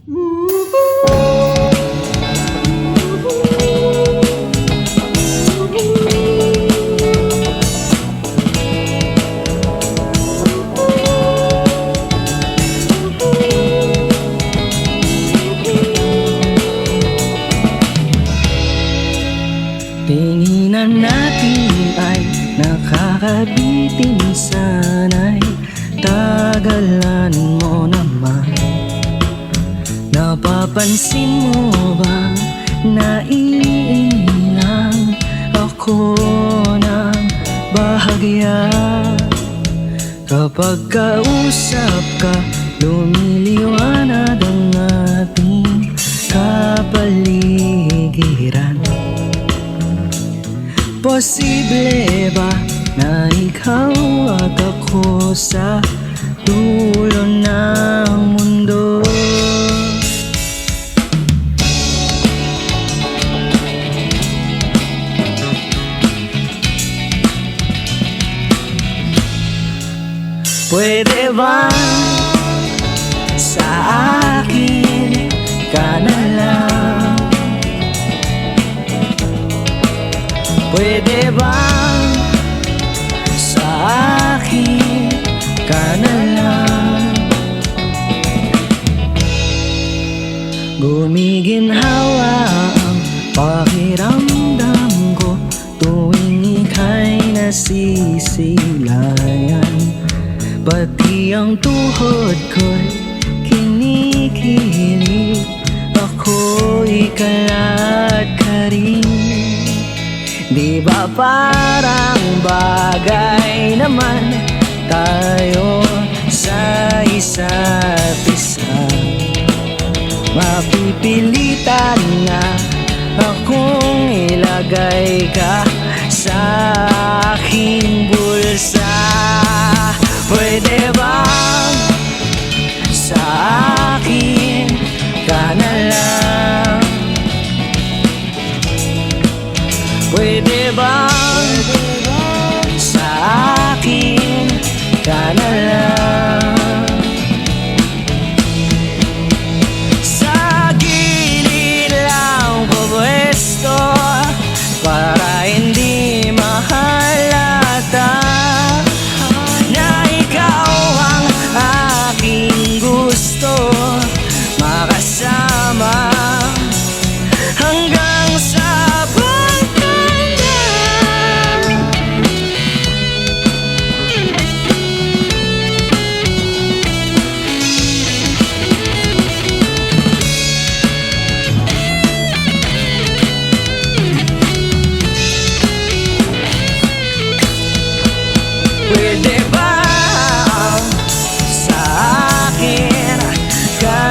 Tinginan natin ay nakakabitin, sana'y tagalan mo naman. Napapansin mo ba na iilang ako ng bahagya? Kapag kausap ka, lumiliwanag ang ating kapaligiran. Posible ba na ikaw at ako sa dulo ng mundo? Pwede ba sa akin ka na lang? Pwede ba sa akin ka na lang? Gumiginhawa ang pakiramdam ko tuwing ika'y nasisilayan. Pati ang tuhod ko'y kinikilig, ako'y kalat ka rin. Di ba parang bagay naman tayo sa isa't isa? Mapipilitan na akong ilagay ka sa aking bulsa. Pwede ba sa akin ka na lang? Pwede ba sa akin ka na lang? Sa gilid lang pwesto para hindi mahalata na ikaw ang aking gusto makasama hanggang sa pwede ba sa akin ka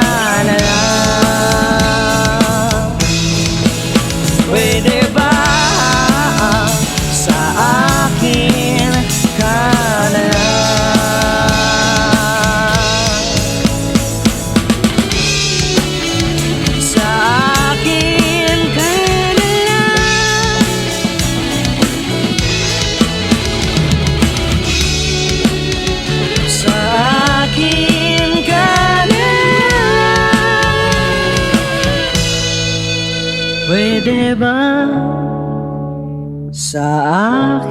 na lang? Pwede ba sa akin ka na lang? Sa akin ka na lang? Sa akin ka na lang? Pwede ba sa akin